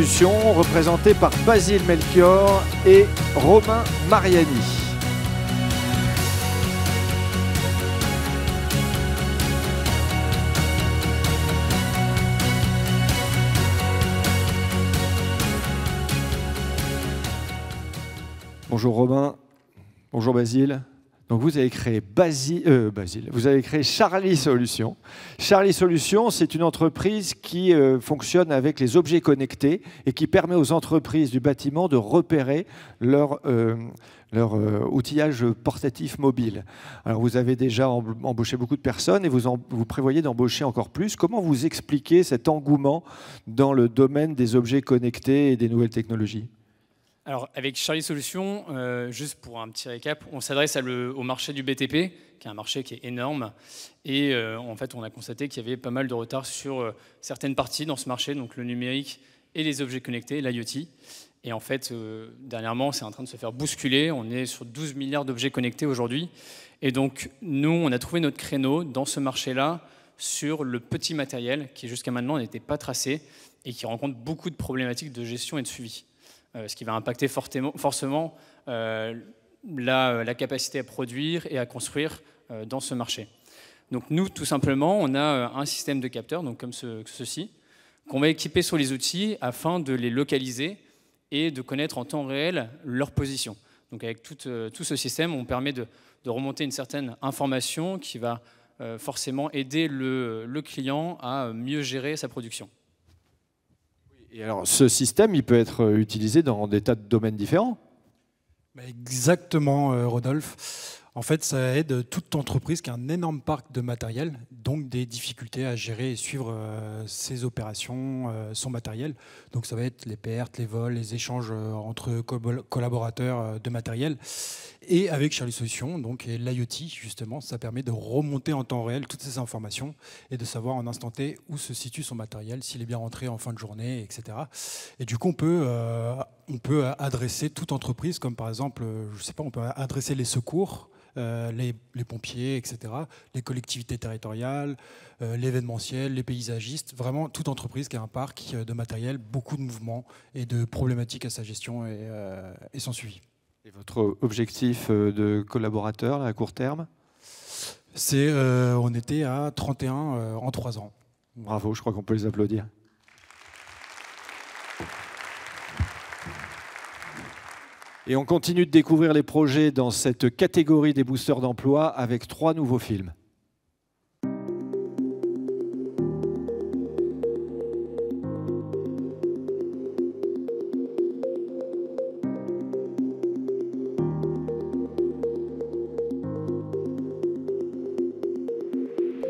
Solutions, représenté par Basile Melchior et Romain Mariani. Bonjour Romain, bonjour Basile. Donc vous avez créé vous avez créé Charlie Solutions. Charlie Solutions, c'est une entreprise qui fonctionne avec les objets connectés et qui permet aux entreprises du bâtiment de repérer leur outillage portatif mobile. Alors vous avez déjà embauché beaucoup de personnes et vous prévoyez d'embaucher encore plus. Comment vous expliquez cet engouement dans le domaine des objets connectés et des nouvelles technologies ? Alors, avec Charlie Solutions, juste pour un petit récap, on s'adresse au marché du BTP, qui est un marché qui est énorme. Et en fait, on a constaté qu'il y avait pas mal de retard sur certaines parties dans ce marché, donc le numérique et les objets connectés, l'IoT. Et en fait, dernièrement, c'est en train de se faire bousculer. On est sur 12 milliards d'objets connectés aujourd'hui. Et donc, nous, on a trouvé notre créneau dans ce marché-là sur le petit matériel qui, jusqu'à maintenant, n'était pas tracé et qui rencontre beaucoup de problématiques de gestion et de suivi. Ce qui va impacter forcément la capacité à produire et à construire dans ce marché. Donc nous, tout simplement, on a un système de capteurs, donc comme ceci, qu'on va équiper sur les outils afin de les localiser et de connaître en temps réel leur position. Donc avec tout ce système, on permet de remonter une certaine information qui va forcément aider le client à mieux gérer sa production. Et alors, ce système, il peut être utilisé dans des tas de domaines différents. Exactement, Rodolphe. En fait, ça aide toute entreprise qui a un énorme parc de matériel, donc des difficultés à gérer et suivre ses opérations, son matériel. Donc ça va être les pertes, les vols, les échanges entre collaborateurs de matériel. Et avec Charlie Solutions, donc l'IoT, justement, ça permet de remonter en temps réel toutes ces informations et de savoir en instant T où se situe son matériel, s'il est bien rentré en fin de journée, etc. Et du coup, on peut adresser toute entreprise, comme par exemple, je sais pas, on peut adresser les secours, les pompiers, etc., les collectivités territoriales, l'événementiel, les paysagistes, vraiment toute entreprise qui a un parc de matériel, beaucoup de mouvements et de problématiques à sa gestion et son suivi. Et votre objectif de collaborateurs là, à court terme ? On était à 31 en 3 ans. Bravo, je crois qu'on peut les applaudir. Et on continue de découvrir les projets dans cette catégorie des boosters d'emploi avec 3 nouveaux films.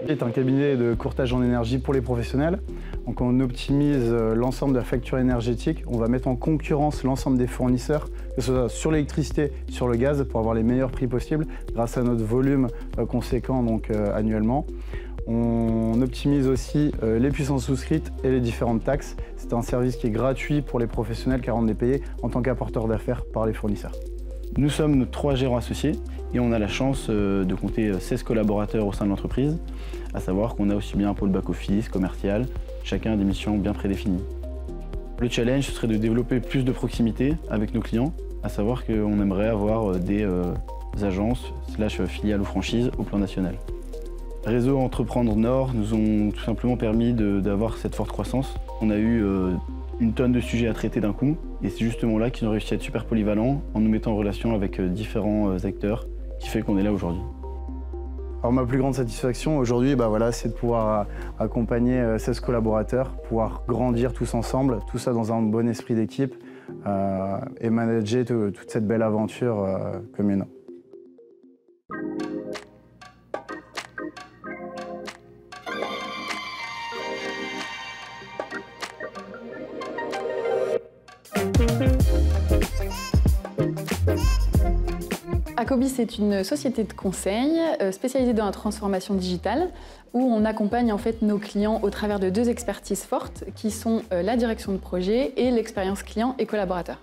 C'est un cabinet de courtage en énergie pour les professionnels. Donc on optimise l'ensemble de la facture énergétique. On va mettre en concurrence l'ensemble des fournisseurs, que ce soit sur l'électricité, sur le gaz, pour avoir les meilleurs prix possibles grâce à notre volume conséquent donc, annuellement. On optimise aussi les puissances souscrites et les différentes taxes. C'est un service qui est gratuit pour les professionnels car on est payé en tant qu'apporteur d'affaires par les fournisseurs. Nous sommes 3 gérants associés et on a la chance de compter 16 collaborateurs au sein de l'entreprise, à savoir qu'on a aussi bien un pôle back-office, commercial, chacun a des missions bien prédéfinies. Le challenge, ce serait de développer plus de proximité avec nos clients, à savoir qu'on aimerait avoir des agences / filiales ou franchises au plan national. Réseau Entreprendre Nord nous ont tout simplement permis d'avoir cette forte croissance. On a eu une tonne de sujets à traiter d'un coup et c'est justement là qu'ils ont réussi à être super polyvalents en nous mettant en relation avec différents acteurs qui fait qu'on est là aujourd'hui. Alors ma plus grande satisfaction aujourd'hui, c'est de pouvoir accompagner 16 collaborateurs, pouvoir grandir tous ensemble, tout ça dans un bon esprit d'équipe et manager toute cette belle aventure commune. Akobi, c'est une société de conseil spécialisée dans la transformation digitale où on accompagne en fait nos clients au travers de 2 expertises fortes qui sont la direction de projet et l'expérience client et collaborateur.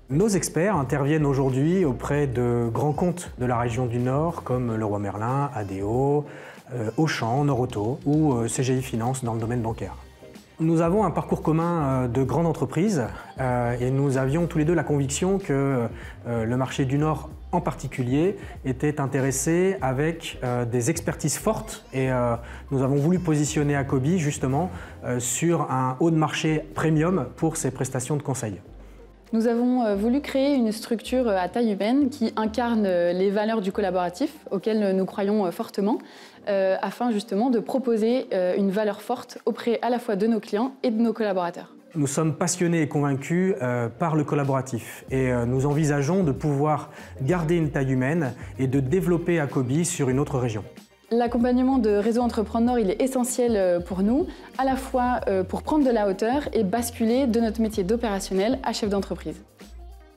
Nos experts interviennent aujourd'hui auprès de grands comptes de la région du Nord comme Leroy Merlin, ADO, Auchan, Noroto ou CGI Finance dans le domaine bancaire. Nous avons un parcours commun de grande entreprise et nous avions tous les deux la conviction que le marché du Nord en particulier était intéressé avec des expertises fortes et nous avons voulu positionner Akobi justement sur un haut de marché premium pour ses prestations de conseil. Nous avons voulu créer une structure à taille humaine qui incarne les valeurs du collaboratif auxquelles nous croyons fortement afin justement de proposer une valeur forte auprès à la fois de nos clients et de nos collaborateurs. Nous sommes passionnés et convaincus par le collaboratif et nous envisageons de pouvoir garder une taille humaine et de développer Akobi sur une autre région. L'accompagnement de Réseau Entreprendre, il est essentiel pour nous, à la fois pour prendre de la hauteur et basculer de notre métier d'opérationnel à chef d'entreprise.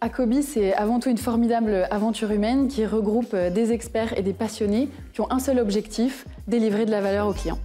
Akobi, c'est avant tout une formidable aventure humaine qui regroupe des experts et des passionnés qui ont un seul objectif, délivrer de la valeur aux clients.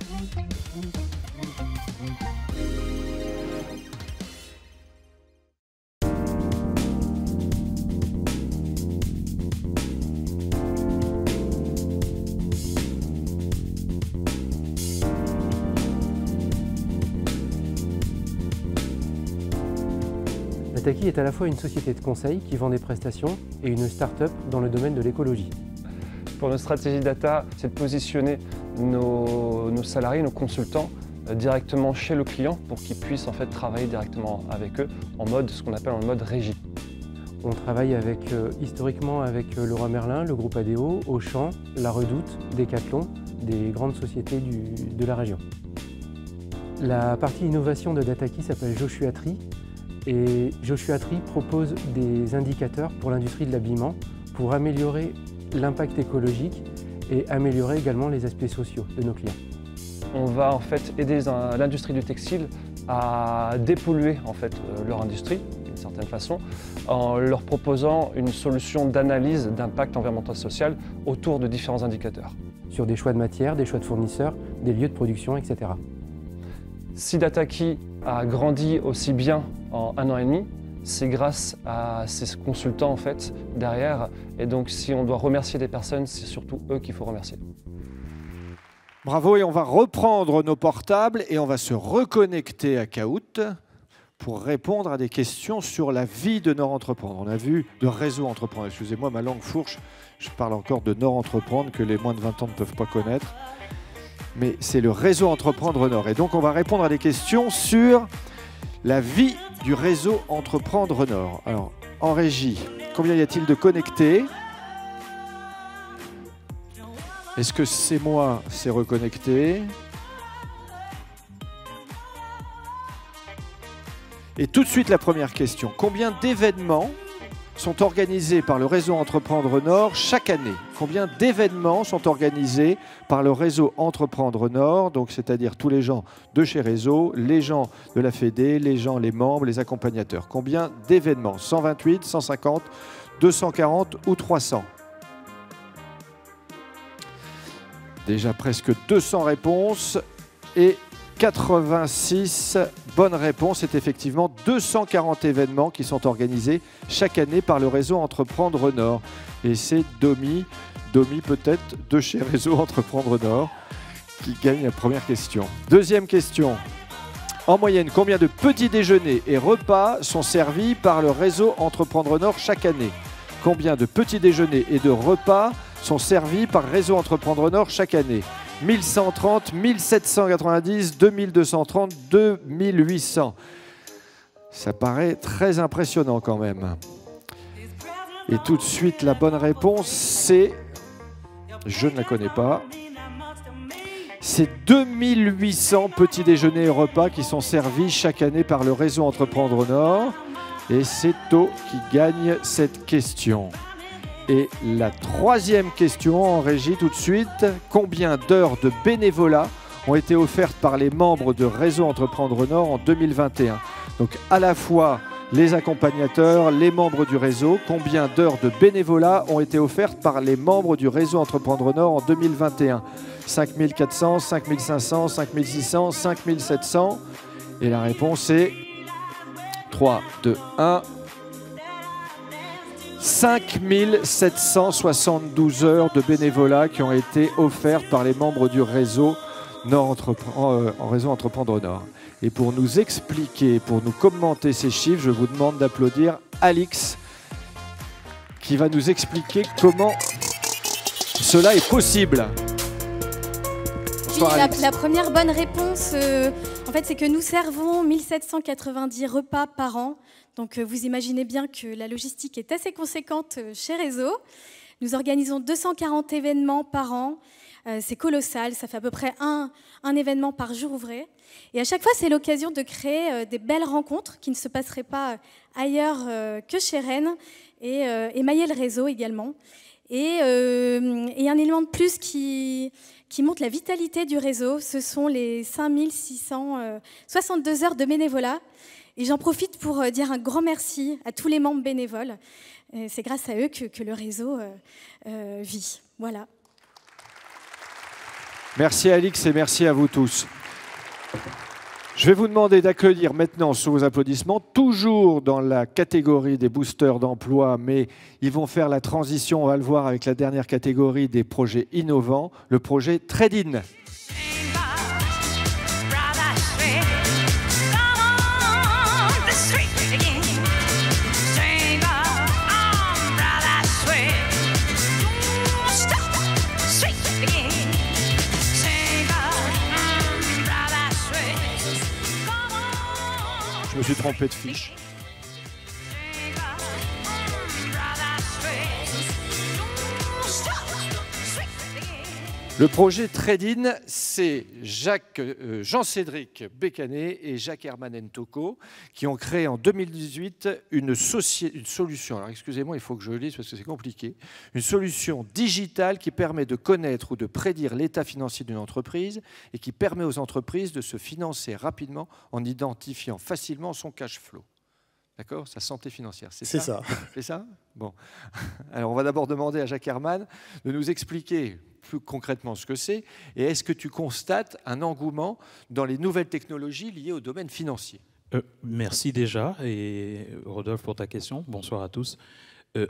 Dataki est à la fois une société de conseil qui vend des prestations et une start-up dans le domaine de l'écologie. Pour notre stratégie data, c'est de positionner nos salariés, nos consultants directement chez le client pour qu'ils puissent en fait travailler directement avec eux en mode, ce qu'on appelle en mode régie. On travaille historiquement avec Leroy Merlin, le groupe ADO, Auchan, La Redoute, Decathlon, des grandes sociétés de la région. La partie innovation de Dataki s'appelle Joshua Tree. Et Joshua Tree propose des indicateurs pour l'industrie de l'habillement pour améliorer l'impact écologique et améliorer également les aspects sociaux de nos clients. On va en fait aider l'industrie du textile à dépolluer en fait leur industrie d'une certaine façon en leur proposant une solution d'analyse d'impact environnemental et social autour de différents indicateurs. Sur des choix de matières, des choix de fournisseurs, des lieux de production, etc. Si Dataki a grandi aussi bien en 1 an et demi, c'est grâce à ces consultants en fait derrière. Et donc si on doit remercier des personnes, c'est surtout eux qu'il faut remercier. Bravo, et on va reprendre nos portables et on va se reconnecter à Kahoot pour répondre à des questions sur la vie de Nord Entreprendre. On a vu de Réseau Entreprendre. Excusez-moi, ma langue fourche, je parle encore de Nord Entreprendre que les moins de 20 ans ne peuvent pas connaître. Mais c'est le Réseau Entreprendre Nord. Et donc on va répondre à des questions sur la vie du Réseau Entreprendre Nord. Alors, en régie, combien y a-t-il de connectés? Est-ce que c'est moi, c'est reconnecté? Et tout de suite, la première question. Combien d'événements sont organisés par le Réseau Entreprendre Nord chaque année? Combien d'événements sont organisés par le Réseau Entreprendre Nord, donc c'est-à-dire tous les gens de chez Réseau, les gens de la Fédé, les membres, les accompagnateurs? Combien d'événements? 128, 150, 240 ou 300? Déjà presque 200 réponses et 86 bonnes réponses. C'est effectivement 240 événements qui sont organisés chaque année par le Réseau Entreprendre Nord. Et c'est Domi peut-être de chez Réseau Entreprendre Nord, qui gagne la première question. Deuxième question. En moyenne, combien de petits déjeuners et repas sont servis par le Réseau Entreprendre Nord chaque année? Combien de petits déjeuners et de repas sont servis par Réseau Entreprendre Nord chaque année? 1130, 1790, 2230, 2800. Ça paraît très impressionnant quand même. Et tout de suite, la bonne réponse, c'est... Je ne la connais pas. C'est 2800 petits déjeuners et repas qui sont servis chaque année par le Réseau Entreprendre Nord. Et c'est To qui gagne cette question. Et la troisième question en régie tout de suite. Combien d'heures de bénévolat ont été offertes par les membres de Réseau Entreprendre Nord en 2021? Donc à la fois les accompagnateurs, les membres du réseau. Combien d'heures de bénévolat ont été offertes par les membres du Réseau Entreprendre Nord en 2021? 5400, 5500, 5600, 5700. Et la réponse est 3, 2, 1. 5772 heures de bénévolat qui ont été offertes par les membres du réseau Réseau Entreprendre Nord. Et pour nous expliquer, pour nous commenter ces chiffres, je vous demande d'applaudir Alix, qui va nous expliquer comment cela est possible. Bonsoir, Alix. La première bonne réponse, en fait, c'est que nous servons 1790 repas par an. Donc, vous imaginez bien que la logistique est assez conséquente chez Réseau. Nous organisons 240 événements par an. C'est colossal, ça fait à peu près un événement par jour ouvré. Et à chaque fois, c'est l'occasion de créer des belles rencontres qui ne se passeraient pas ailleurs que chez Rennes et émailler le réseau également. Et un élément de plus qui montre la vitalité du réseau, ce sont les 5662 heures de bénévolat. Et j'en profite pour dire un grand merci à tous les membres bénévoles. C'est grâce à eux que le réseau vit. Voilà. Merci Alix et merci à vous tous. Je vais vous demander d'accueillir maintenant sous vos applaudissements, toujours dans la catégorie des boosters d'emploi, mais ils vont faire la transition, on va le voir avec la dernière catégorie des projets innovants, le projet Trade-in. Je me suis trompé de fiche. Le projet Trade-in, c'est Jean-Cédric Bécanet et Jacques Herman Ntoko qui ont créé en 2018 une solution. Alors excusez-moi, il faut que je lise parce que c'est compliqué. Une solution digitale qui permet de connaître ou de prédire l'état financier d'une entreprise et qui permet aux entreprises de se financer rapidement en identifiant facilement son cash flow. D'accord ? Sa santé financière, c'est ça ? C'est ça ? Bon. Alors, on va d'abord demander à Jacques Herman de nous expliquer plus concrètement ce que c'est. Et est-ce que tu constates un engouement dans les nouvelles technologies liées au domaine financier ? Merci déjà, et Rodolphe, pour ta question. Bonsoir à tous.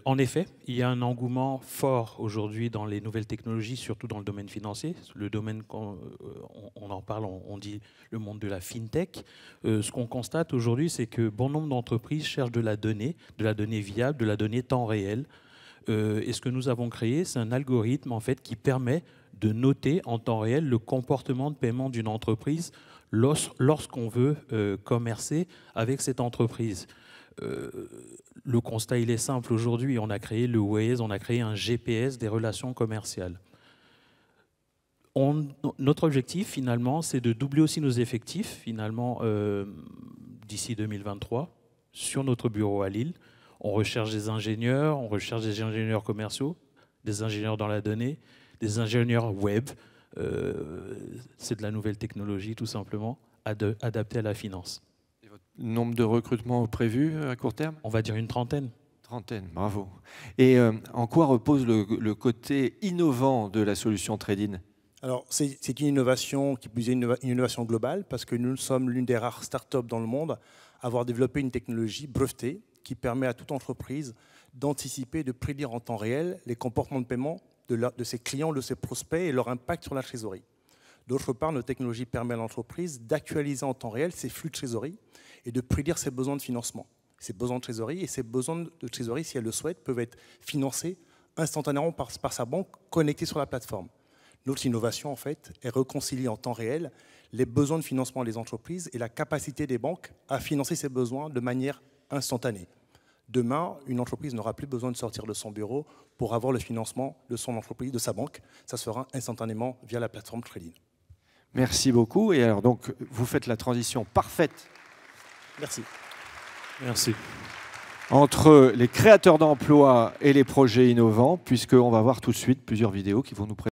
En effet, il y a un engouement fort aujourd'hui dans les nouvelles technologies, surtout dans le domaine financier. Le domaine, on en parle, on dit le monde de la fintech. Ce qu'on constate aujourd'hui, c'est que bon nombre d'entreprises cherchent de la donnée viable, de la donnée temps réel. Et ce que nous avons créé, c'est un algorithme en fait, qui permet de noter en temps réel le comportement de paiement d'une entreprise lorsqu'on veut commercer avec cette entreprise. Le constat, il est simple. Aujourd'hui, on a créé le Waze, on a créé un GPS des relations commerciales. Notre objectif, finalement, c'est de doubler aussi nos effectifs, finalement, d'ici 2023, sur notre bureau à Lille. On recherche des ingénieurs, commerciaux, des ingénieurs dans la donnée, des ingénieurs web. C'est de la nouvelle technologie, tout simplement, adaptée à la finance. Nombre de recrutements prévus à court terme ? On va dire une trentaine. Trentaine, bravo. Et en quoi repose le côté innovant de la solution Trade-in ? Alors, c'est une innovation qui plus est une innovation globale parce que nous sommes l'une des rares startups dans le monde à avoir développé une technologie brevetée qui permet à toute entreprise d'anticiper, de prédire en temps réel les comportements de paiement de ses clients, de ses prospects et leur impact sur la trésorerie. D'autre part, notre technologie permet à l'entreprise d'actualiser en temps réel ses flux de trésorerie et de prédire ses besoins de financement. Ses besoins de trésorerie et ses besoins de trésorerie, si elle le souhaite, peuvent être financés instantanément par sa banque connectée sur la plateforme. Notre innovation, en fait, est réconcilier en temps réel les besoins de financement des entreprises et la capacité des banques à financer ces besoins de manière instantanée. Demain, une entreprise n'aura plus besoin de sortir de son bureau pour avoir le financement de son entreprise, de sa banque. Ça se fera instantanément via la plateforme Trade-in. Merci beaucoup. Et alors, donc, vous faites la transition parfaite. Merci. Merci. Entre les créateurs d'emplois et les projets innovants, puisqu'on va voir tout de suite plusieurs vidéos qui vont nous présenter.